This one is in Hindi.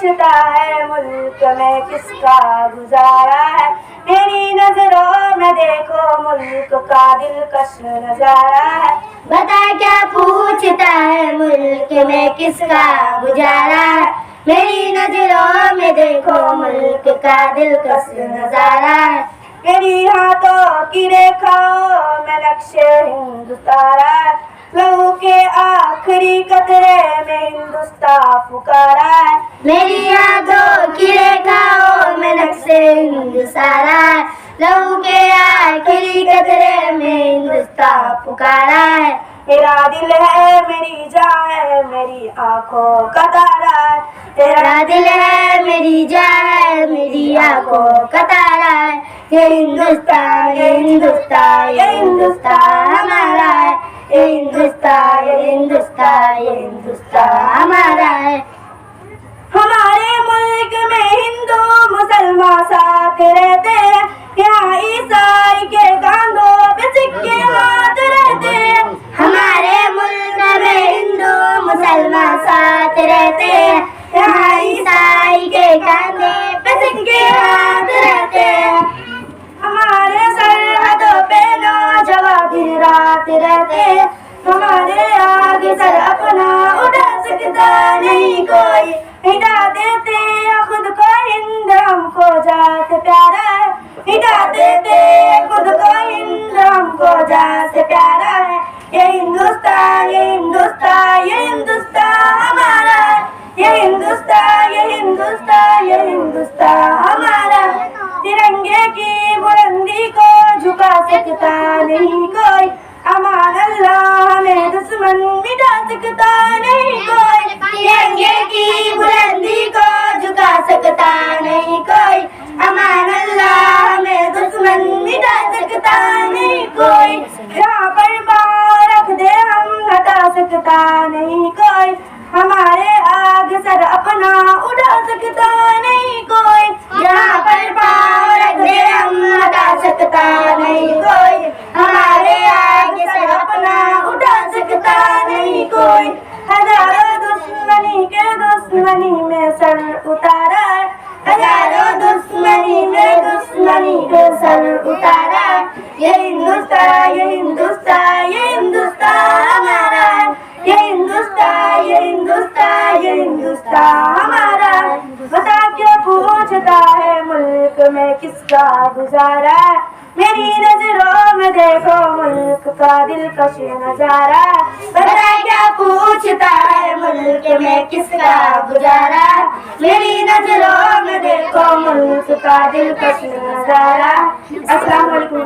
पूछता है मुल्क में किसका गुजारा है। मेरी नजरों में देखो मुल्क का दिलकश नजारा है। बता क्या पूछता है मुल्क में किसका गुजारा है। मेरी नजरों में देखो मुल्क का दिलकश नजारा है। मेरी हाथों की रेखाओं में नक्शे हिंदुस्तारा है। लहू के आखिरी कतरे में हिंदुस्तान पुकारा है। मेरी हाथों की रेखाओं में नक्शे हिंदुस्तारा है। लहू के आखिरी कतरे में हिंदुस्तान पुकारा है। मेरा दिल है मेरी जान है मेरी आंखों का तारा है। तेरा दिल है मेरी जान है मेरी आंखों का तारा है। ये हिंदुस्तान ये हिंदुस्तान ये हिंदुस्तान हमारा है। ये हिंदुस्तान ये हिंदुस्तान ये हिंदुस्तान हमारा है। हमारे मुल्क में हिंदू मुसलमान साथ रहते हैं। यहाँ ईसाई के कांधों पे सिक्के हाथ रहते हैं। हमारे मुल्क में हिंदू मुसलमान साथ रहते हैं। यहाँ ईसाई के कांधे पे सिक्के हाथ रहते हैं। हमारे सरहदों पे नौजवान दिन रात रहते हैं। हमारे आगे सर अपना उठा सकता नहीं कोई। मिटा देते खुद को हिंद हमको जात प्यारा है। मिटा देते खुद को हिंद हमको जात प्यारा है। ये हिंदुस्तान ये हिंदुस्तान ये हिंदुस्तान हमारा है। ये हिंदुस्तान ये हिंदुस्तान ये हिंदुस्तान हमारा है। तिरंगे की बुलंदी को झुका सकता नहीं कोई। अमान अल्लाह में दुश्मन मिटा सकता नहीं कोई। तिरंगे की बुलंदी को झुका सकता नहीं कोई। अमान अल्लाह में दुश्मन मिटा सकता नहीं कोई। जहाँ पर पाँव रख दे हम हटा सकता नहीं कोई। हमारे आगे सर अपना उठा सकता नहीं कोई। जहाँ पर पाँव रख दे हम हटा सकता नहीं कोई। हमारे आगे सर अपना उठा सकता नहीं कोई। हजारों दुश्मनी के दुश्मनी में सर उतारा है। हजारों दुश्मनी में दुश्मनी के सर उतारा है। ये हिंदुस्तान ये हिंदुस्तान ये हिंदुस्तान हमारा है। ये हिंदुस्तान ये हिंदुस्तान ये हिंदुस्तान हमारा है। बता क्या पूछता है मुल्क में किसका गुजारा है। मेरी नजरों में देखो मुल्क का दिलकश नजारा है। बता क्या पूछता है मुल्क में किसका गुजारा। मेरी नजरों में देखो मुल्क का दिलकश नजारा। अस्सलाम वालेकुम।